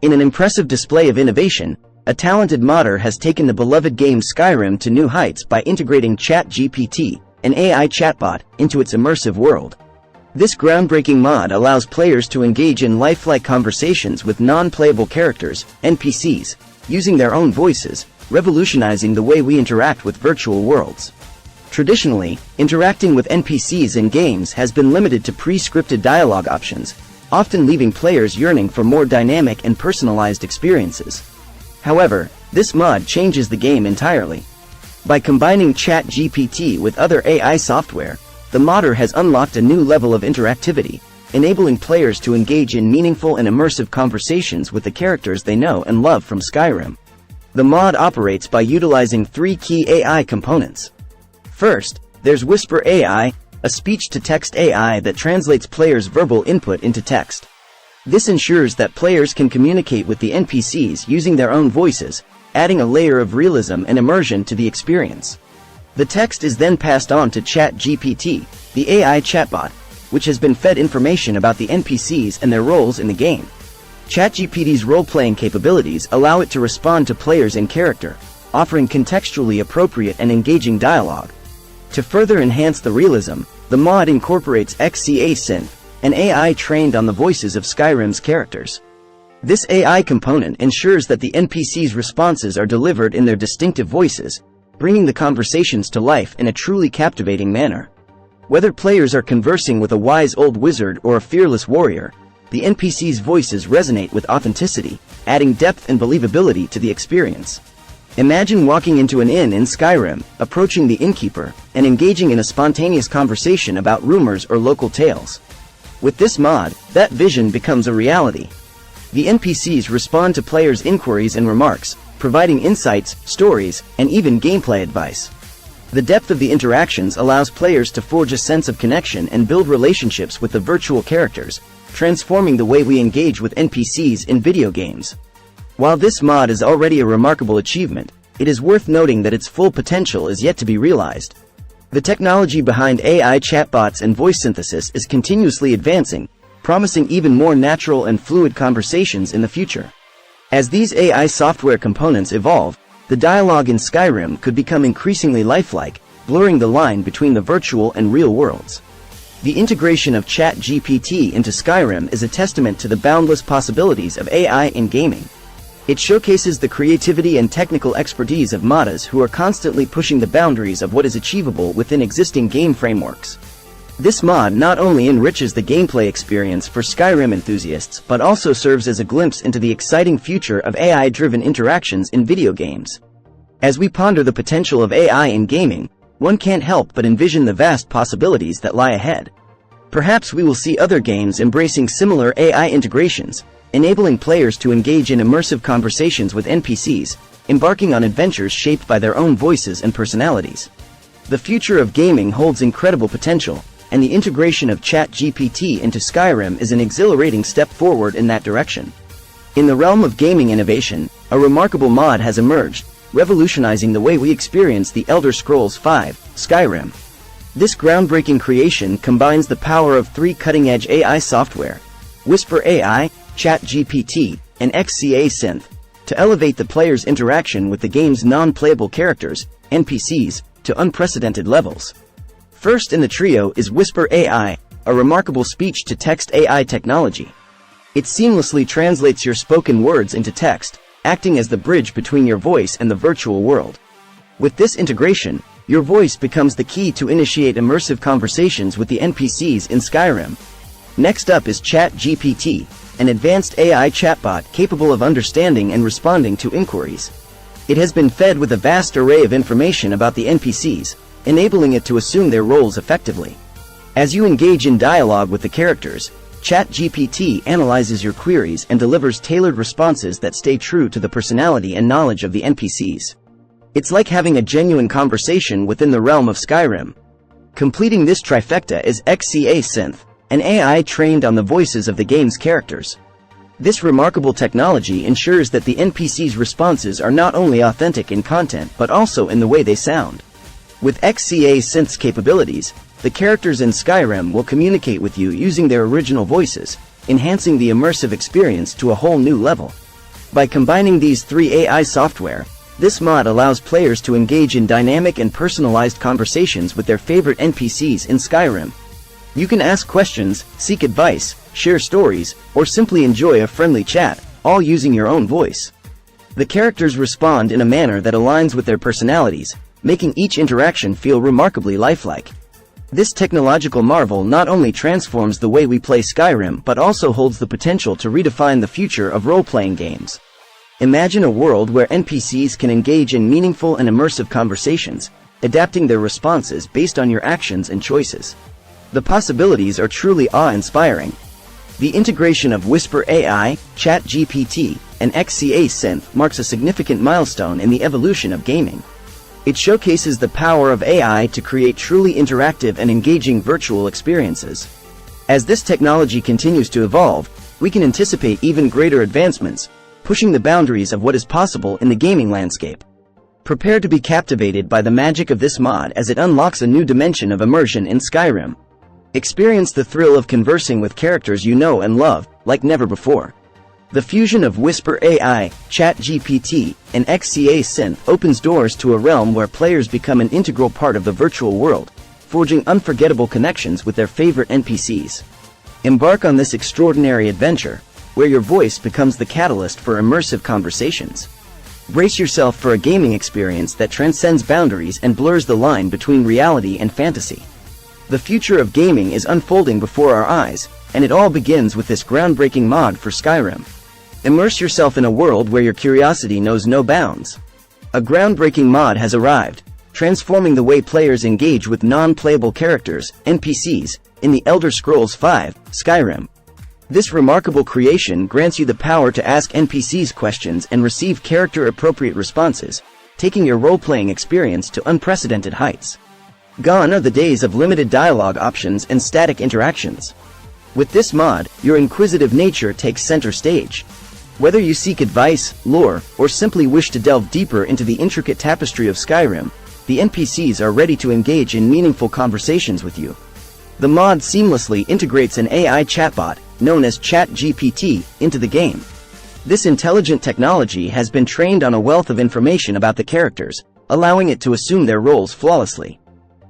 In an impressive display of innovation, a talented modder has taken the beloved game Skyrim to new heights by integrating ChatGPT, an AI chatbot, into its immersive world. This groundbreaking mod allows players to engage in lifelike conversations with non-playable characters, NPCs, using their own voices, revolutionizing the way we interact with virtual worlds. Traditionally, interacting with NPCs in games has been limited to pre-scripted dialogue options, often leaving players yearning for more dynamic and personalized experiences. However, this mod changes the game entirely. By combining ChatGPT with other AI software, the modder has unlocked a new level of interactivity, enabling players to engage in meaningful and immersive conversations with the characters they know and love from Skyrim. The mod operates by utilizing three key AI components. First, there's Whisper AI, a speech-to-text AI that translates players' verbal input into text. This ensures that players can communicate with the NPCs using their own voices, adding a layer of realism and immersion to the experience. The text is then passed on to ChatGPT, the AI chatbot, which has been fed information about the NPCs and their roles in the game. ChatGPT's role-playing capabilities allow it to respond to players in character, offering contextually appropriate and engaging dialogue. To further enhance the realism, the mod incorporates XCA Synth, an AI trained on the voices of Skyrim's characters. This AI component ensures that the NPCs' responses are delivered in their distinctive voices, bringing the conversations to life in a truly captivating manner. Whether players are conversing with a wise old wizard or a fearless warrior, the NPCs' voices resonate with authenticity, adding depth and believability to the experience. Imagine walking into an inn in Skyrim, approaching the innkeeper, and engaging in a spontaneous conversation about rumors or local tales. With this mod, that vision becomes a reality. The NPCs respond to players' inquiries and remarks, providing insights, stories, and even gameplay advice. The depth of the interactions allows players to forge a sense of connection and build relationships with the virtual characters, transforming the way we engage with NPCs in video games. While this mod is already a remarkable achievement, it is worth noting that its full potential is yet to be realized. The technology behind AI chatbots and voice synthesis is continuously advancing, promising even more natural and fluid conversations in the future. As these AI software components evolve, the dialogue in Skyrim could become increasingly lifelike, blurring the line between the virtual and real worlds. The integration of ChatGPT into Skyrim is a testament to the boundless possibilities of AI in gaming. It showcases the creativity and technical expertise of modders who are constantly pushing the boundaries of what is achievable within existing game frameworks. This mod not only enriches the gameplay experience for Skyrim enthusiasts but also serves as a glimpse into the exciting future of AI-driven interactions in video games. As we ponder the potential of AI in gaming, one can't help but envision the vast possibilities that lie ahead. Perhaps we will see other games embracing similar AI integrations, enabling players to engage in immersive conversations with NPCs, embarking on adventures shaped by their own voices and personalities. The future of gaming holds incredible potential, and the integration of ChatGPT into Skyrim is an exhilarating step forward in that direction. In the realm of gaming innovation, a remarkable mod has emerged, revolutionizing the way we experience the Elder Scrolls V, Skyrim. This groundbreaking creation combines the power of three cutting-edge AI software, Whisper AI, ChatGPT, and XCA Synth, to elevate the player's interaction with the game's non-playable characters, NPCs, to unprecedented levels. First in the trio is Whisper AI, a remarkable speech-to-text AI technology. It seamlessly translates your spoken words into text, acting as the bridge between your voice and the virtual world. With this integration, your voice becomes the key to initiate immersive conversations with the NPCs in Skyrim. Next up is ChatGPT, an advanced AI chatbot capable of understanding and responding to inquiries. It has been fed with a vast array of information about the NPCs, enabling it to assume their roles effectively. As you engage in dialogue with the characters, ChatGPT analyzes your queries and delivers tailored responses that stay true to the personality and knowledge of the NPCs. It's like having a genuine conversation within the realm of Skyrim. Completing this trifecta is XCA Synth, an AI trained on the voices of the game's characters. This remarkable technology ensures that the NPC's responses are not only authentic in content but also in the way they sound. With XCA Synth's capabilities, the characters in Skyrim will communicate with you using their original voices, enhancing the immersive experience to a whole new level. By combining these three AI software, this mod allows players to engage in dynamic and personalized conversations with their favorite NPCs in Skyrim. You can ask questions, seek advice, share stories, or simply enjoy a friendly chat, all using your own voice. The characters respond in a manner that aligns with their personalities, making each interaction feel remarkably lifelike. This technological marvel not only transforms the way we play Skyrim but also holds the potential to redefine the future of role-playing games. Imagine a world where NPCs can engage in meaningful and immersive conversations, adapting their responses based on your actions and choices. The possibilities are truly awe-inspiring. The integration of Whisper AI, ChatGPT, and XCA Synth marks a significant milestone in the evolution of gaming. It showcases the power of AI to create truly interactive and engaging virtual experiences. As this technology continues to evolve, we can anticipate even greater advancements, pushing the boundaries of what is possible in the gaming landscape. Prepare to be captivated by the magic of this mod as it unlocks a new dimension of immersion in Skyrim. Experience the thrill of conversing with characters you know and love, like never before. The fusion of Whisper AI, ChatGPT, and XCA Synth opens doors to a realm where players become an integral part of the virtual world, forging unforgettable connections with their favorite NPCs. Embark on this extraordinary adventure, where your voice becomes the catalyst for immersive conversations. Brace yourself for a gaming experience that transcends boundaries and blurs the line between reality and fantasy. The future of gaming is unfolding before our eyes, and it all begins with this groundbreaking mod for Skyrim. Immerse yourself in a world where your curiosity knows no bounds. A groundbreaking mod has arrived, transforming the way players engage with non-playable characters, NPCs, in the Elder Scrolls V, Skyrim. This remarkable creation grants you the power to ask NPCs questions and receive character-appropriate responses, taking your role-playing experience to unprecedented heights. Gone are the days of limited dialogue options and static interactions. With this mod, your inquisitive nature takes center stage. Whether you seek advice, lore, or simply wish to delve deeper into the intricate tapestry of Skyrim, the NPCs are ready to engage in meaningful conversations with you. The mod seamlessly integrates an AI chatbot, known as ChatGPT, into the game. This intelligent technology has been trained on a wealth of information about the characters, allowing it to assume their roles flawlessly.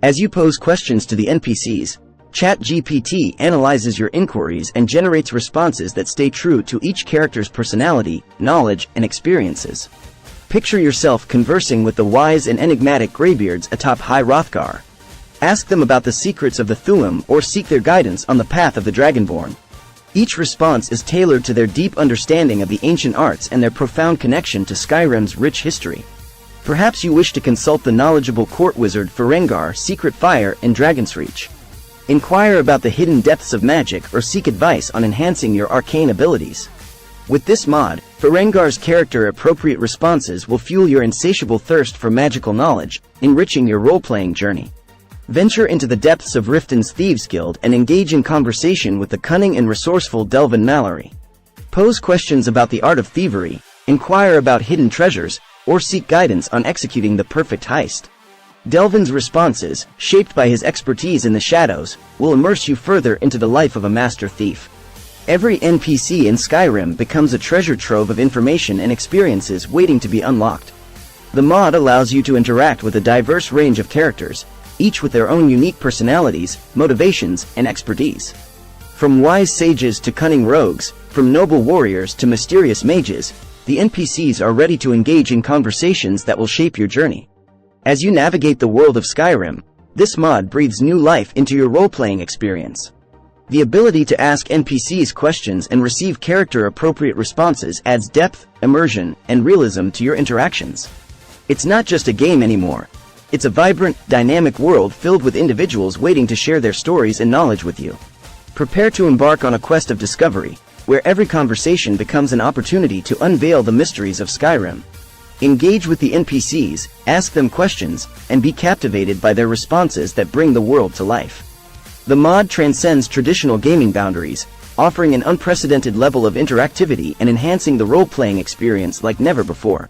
As you pose questions to the NPCs, ChatGPT analyzes your inquiries and generates responses that stay true to each character's personality, knowledge, and experiences. Picture yourself conversing with the wise and enigmatic Greybeards atop High Hrothgar. Ask them about the secrets of the Thu'um or seek their guidance on the path of the Dragonborn. Each response is tailored to their deep understanding of the ancient arts and their profound connection to Skyrim's rich history. Perhaps you wish to consult the knowledgeable court wizard Ferengar, Secret Fire, in Dragonsreach. Inquire about the hidden depths of magic or seek advice on enhancing your arcane abilities. With this mod, Ferengar's character-appropriate responses will fuel your insatiable thirst for magical knowledge, enriching your role-playing journey. Venture into the depths of Riften's Thieves Guild and engage in conversation with the cunning and resourceful Delvin Mallory. Pose questions about the art of thievery, inquire about hidden treasures, or seek guidance on executing the perfect heist. Delvin's responses, shaped by his expertise in the shadows, will immerse you further into the life of a master thief. Every NPC in Skyrim becomes a treasure trove of information and experiences waiting to be unlocked. The mod allows you to interact with a diverse range of characters, each with their own unique personalities, motivations, and expertise. From wise sages to cunning rogues, from noble warriors to mysterious mages, the NPCs are ready to engage in conversations that will shape your journey. As you navigate the world of Skyrim, this mod breathes new life into your role-playing experience. The ability to ask NPCs questions and receive character-appropriate responses adds depth, immersion, and realism to your interactions. It's not just a game anymore. It's a vibrant, dynamic world filled with individuals waiting to share their stories and knowledge with you. Prepare to embark on a quest of discovery, where every conversation becomes an opportunity to unveil the mysteries of Skyrim. Engage with the NPCs, ask them questions, and be captivated by their responses that bring the world to life. The mod transcends traditional gaming boundaries, offering an unprecedented level of interactivity and enhancing the role-playing experience like never before.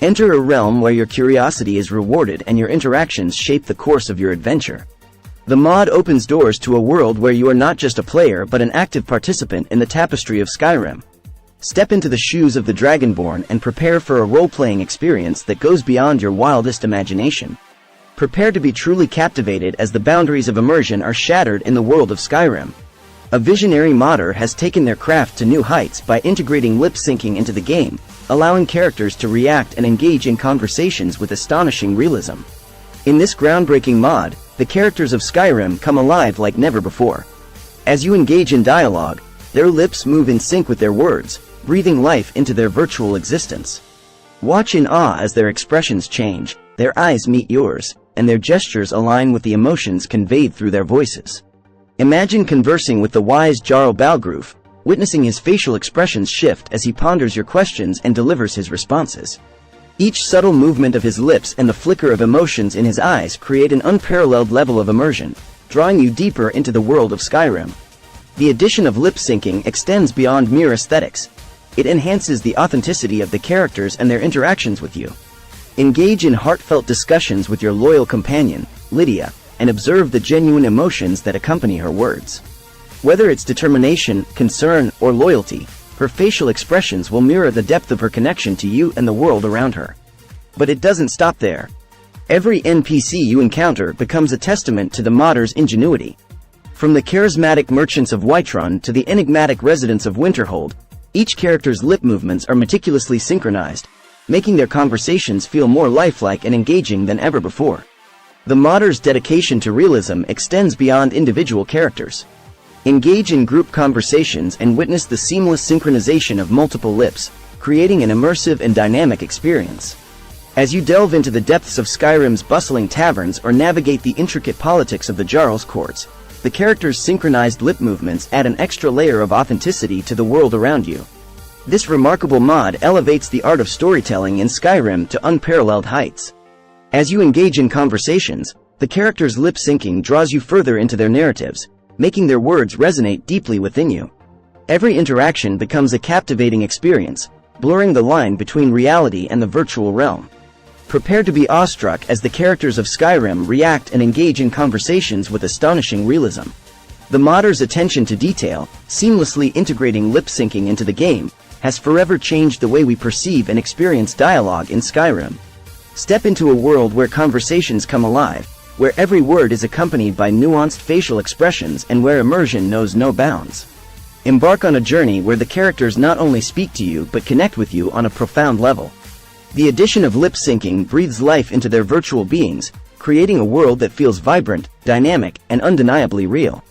Enter a realm where your curiosity is rewarded and your interactions shape the course of your adventure. The mod opens doors to a world where you are not just a player but an active participant in the tapestry of Skyrim. Step into the shoes of the Dragonborn and prepare for a role-playing experience that goes beyond your wildest imagination. Prepare to be truly captivated as the boundaries of immersion are shattered in the world of Skyrim. A visionary modder has taken their craft to new heights by integrating lip syncing into the game, allowing characters to react and engage in conversations with astonishing realism. In this groundbreaking mod, the characters of Skyrim come alive like never before. As you engage in dialogue, their lips move in sync with their words, breathing life into their virtual existence. Watch in awe as their expressions change, their eyes meet yours, and their gestures align with the emotions conveyed through their voices. Imagine conversing with the wise Jarl Balgruf, witnessing his facial expressions shift as he ponders your questions and delivers his responses. Each subtle movement of his lips and the flicker of emotions in his eyes create an unparalleled level of immersion, drawing you deeper into the world of Skyrim. The addition of lip syncing extends beyond mere aesthetics. It enhances the authenticity of the characters and their interactions with you. Engage in heartfelt discussions with your loyal companion, Lydia, and observe the genuine emotions that accompany her words. Whether it's determination, concern, or loyalty, her facial expressions will mirror the depth of her connection to you and the world around her. But it doesn't stop there. Every NPC you encounter becomes a testament to the modder's ingenuity. From the charismatic merchants of Whiterun to the enigmatic residents of Winterhold, each character's lip movements are meticulously synchronized, making their conversations feel more lifelike and engaging than ever before. The modder's dedication to realism extends beyond individual characters. Engage in group conversations and witness the seamless synchronization of multiple lips, creating an immersive and dynamic experience. As you delve into the depths of Skyrim's bustling taverns or navigate the intricate politics of the Jarl's courts, the characters' synchronized lip movements add an extra layer of authenticity to the world around you. This remarkable mod elevates the art of storytelling in Skyrim to unparalleled heights. As you engage in conversations, the characters' lip syncing draws you further into their narratives, making their words resonate deeply within you. Every interaction becomes a captivating experience, blurring the line between reality and the virtual realm. Prepare to be awestruck as the characters of Skyrim react and engage in conversations with astonishing realism. The modder's attention to detail, seamlessly integrating lip syncing into the game, has forever changed the way we perceive and experience dialogue in Skyrim. Step into a world where conversations come alive, where every word is accompanied by nuanced facial expressions and where immersion knows no bounds. Embark on a journey where the characters not only speak to you but connect with you on a profound level. The addition of lip syncing breathes life into their virtual beings, creating a world that feels vibrant, dynamic, and undeniably real.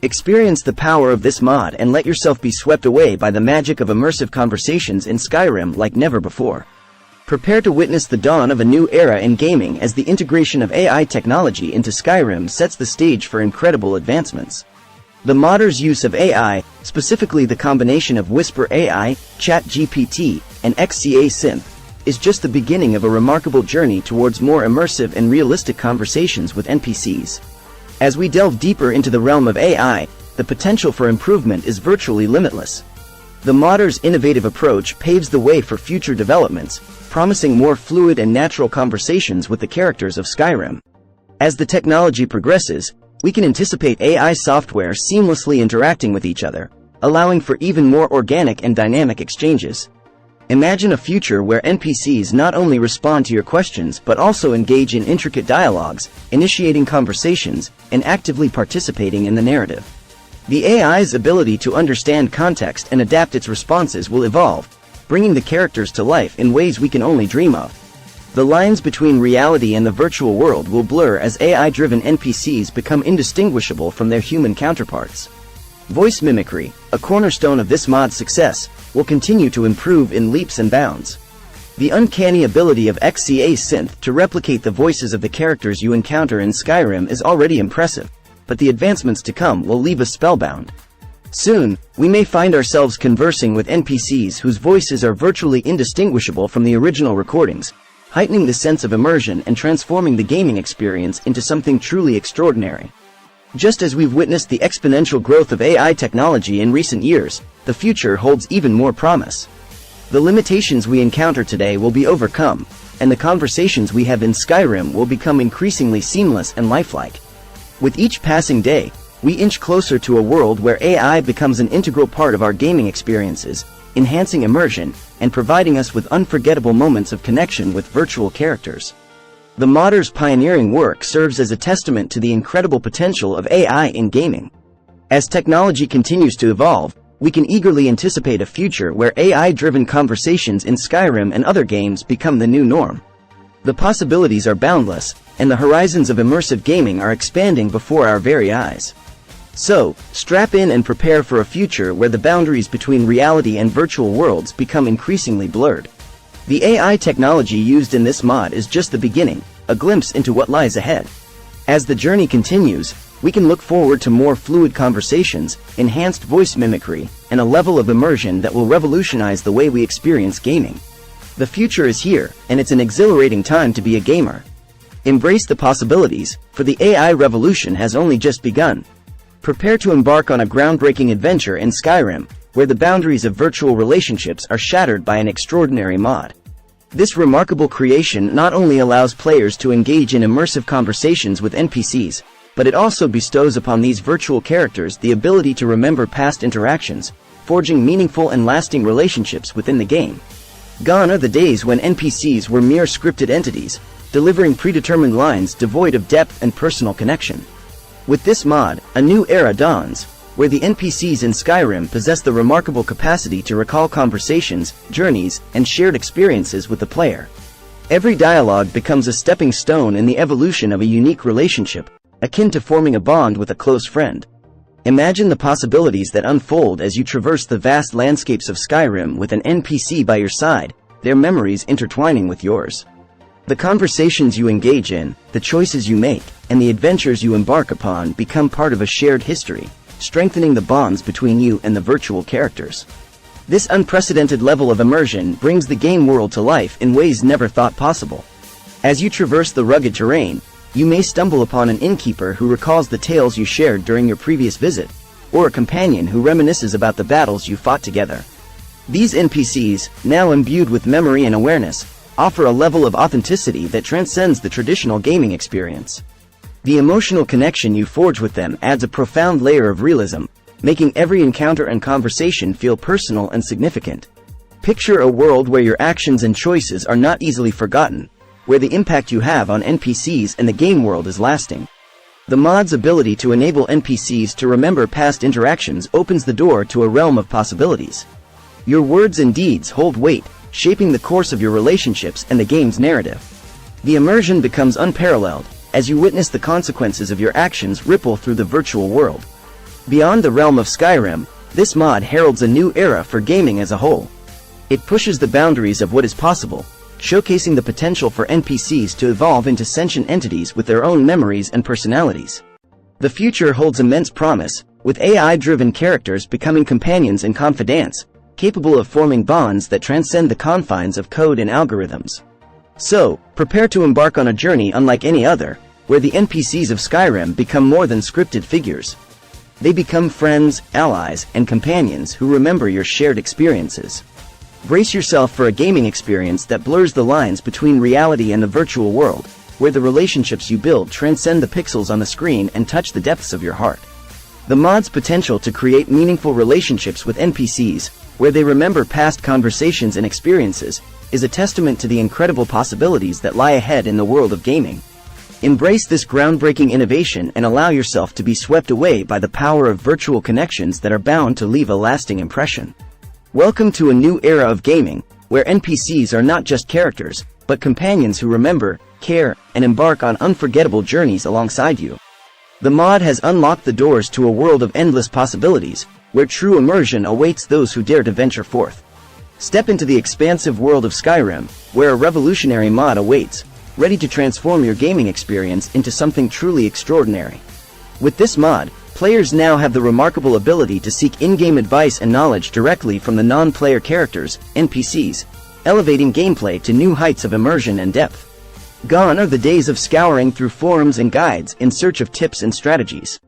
Experience the power of this mod and let yourself be swept away by the magic of immersive conversations in Skyrim like never before. Prepare to witness the dawn of a new era in gaming as the integration of AI technology into Skyrim sets the stage for incredible advancements. The modder's use of AI, specifically the combination of Whisper AI, ChatGPT, and XCA Synth, is just the beginning of a remarkable journey towards more immersive and realistic conversations with NPCs. As we delve deeper into the realm of AI, the potential for improvement is virtually limitless. The modder's innovative approach paves the way for future developments, promising more fluid and natural conversations with the characters of Skyrim. As the technology progresses, we can anticipate AI software seamlessly interacting with each other, allowing for even more organic and dynamic exchanges. Imagine a future where NPCs not only respond to your questions but also engage in intricate dialogues, initiating conversations, and actively participating in the narrative. The AI's ability to understand context and adapt its responses will evolve, bringing the characters to life in ways we can only dream of. The lines between reality and the virtual world will blur as AI-driven NPCs become indistinguishable from their human counterparts. Voice mimicry, a cornerstone of this mod's success, will continue to improve in leaps and bounds. The uncanny ability of XCA Synth to replicate the voices of the characters you encounter in Skyrim is already impressive, but the advancements to come will leave us spellbound. Soon, we may find ourselves conversing with NPCs whose voices are virtually indistinguishable from the original recordings, heightening the sense of immersion and transforming the gaming experience into something truly extraordinary. Just as we've witnessed the exponential growth of AI technology in recent years, the future holds even more promise. The limitations we encounter today will be overcome, and the conversations we have in Skyrim will become increasingly seamless and lifelike. With each passing day, we inch closer to a world where AI becomes an integral part of our gaming experiences, enhancing immersion, and providing us with unforgettable moments of connection with virtual characters. The modder's pioneering work serves as a testament to the incredible potential of AI in gaming. As technology continues to evolve, we can eagerly anticipate a future where AI-driven conversations in Skyrim and other games become the new norm. The possibilities are boundless, and the horizons of immersive gaming are expanding before our very eyes. So, strap in and prepare for a future where the boundaries between reality and virtual worlds become increasingly blurred. The AI technology used in this mod is just the beginning, a glimpse into what lies ahead. As the journey continues, we can look forward to more fluid conversations, enhanced voice mimicry, and a level of immersion that will revolutionize the way we experience gaming. The future is here, and it's an exhilarating time to be a gamer. Embrace the possibilities, for the AI revolution has only just begun. Prepare to embark on a groundbreaking adventure in Skyrim, where the boundaries of virtual relationships are shattered by an extraordinary mod. This remarkable creation not only allows players to engage in immersive conversations with NPCs, but it also bestows upon these virtual characters the ability to remember past interactions, forging meaningful and lasting relationships within the game. Gone are the days when NPCs were mere scripted entities, delivering predetermined lines devoid of depth and personal connection. With this mod, a new era dawns, where the NPCs in Skyrim possess the remarkable capacity to recall conversations, journeys, and shared experiences with the player. Every dialogue becomes a stepping stone in the evolution of a unique relationship, akin to forming a bond with a close friend. Imagine the possibilities that unfold as you traverse the vast landscapes of Skyrim with an NPC by your side, their memories intertwining with yours. The conversations you engage in, the choices you make, and the adventures you embark upon become part of a shared history, strengthening the bonds between you and the virtual characters. This unprecedented level of immersion brings the game world to life in ways never thought possible. As you traverse the rugged terrain, you may stumble upon an innkeeper who recalls the tales you shared during your previous visit, or a companion who reminisces about the battles you fought together. These NPCs, now imbued with memory and awareness, offer a level of authenticity that transcends the traditional gaming experience. The emotional connection you forge with them adds a profound layer of realism, making every encounter and conversation feel personal and significant. Picture a world where your actions and choices are not easily forgotten, where the impact you have on NPCs and the game world is lasting. The mod's ability to enable NPCs to remember past interactions opens the door to a realm of possibilities. Your words and deeds hold weight, shaping the course of your relationships and the game's narrative. The immersion becomes unparalleled, as you witness the consequences of your actions ripple through the virtual world. Beyond the realm of Skyrim, this mod heralds a new era for gaming as a whole. It pushes the boundaries of what is possible, showcasing the potential for NPCs to evolve into sentient entities with their own memories and personalities. The future holds immense promise, with AI-driven characters becoming companions and confidants, capable of forming bonds that transcend the confines of code and algorithms. So, prepare to embark on a journey unlike any other, where the NPCs of Skyrim become more than scripted figures. They become friends, allies, and companions who remember your shared experiences. Brace yourself for a gaming experience that blurs the lines between reality and the virtual world, where the relationships you build transcend the pixels on the screen and touch the depths of your heart. The mod's potential to create meaningful relationships with NPCs, where they remember past conversations and experiences, is a testament to the incredible possibilities that lie ahead in the world of gaming. Embrace this groundbreaking innovation and allow yourself to be swept away by the power of virtual connections that are bound to leave a lasting impression. Welcome to a new era of gaming, where NPCs are not just characters, but companions who remember, care, and embark on unforgettable journeys alongside you. The mod has unlocked the doors to a world of endless possibilities, where true immersion awaits those who dare to venture forth. Step into the expansive world of Skyrim, where a revolutionary mod awaits, ready to transform your gaming experience into something truly extraordinary. With this mod, players now have the remarkable ability to seek in-game advice and knowledge directly from the non-player characters, NPCs, elevating gameplay to new heights of immersion and depth. Gone are the days of scouring through forums and guides in search of tips and strategies.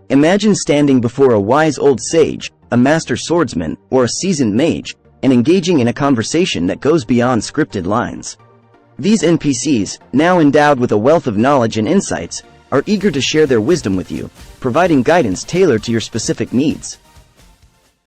Imagine standing before a wise old sage, a master swordsman, or a seasoned mage, and engaging in a conversation that goes beyond scripted lines. These NPCs, now endowed with a wealth of knowledge and insights, are eager to share their wisdom with you, providing guidance tailored to your specific needs.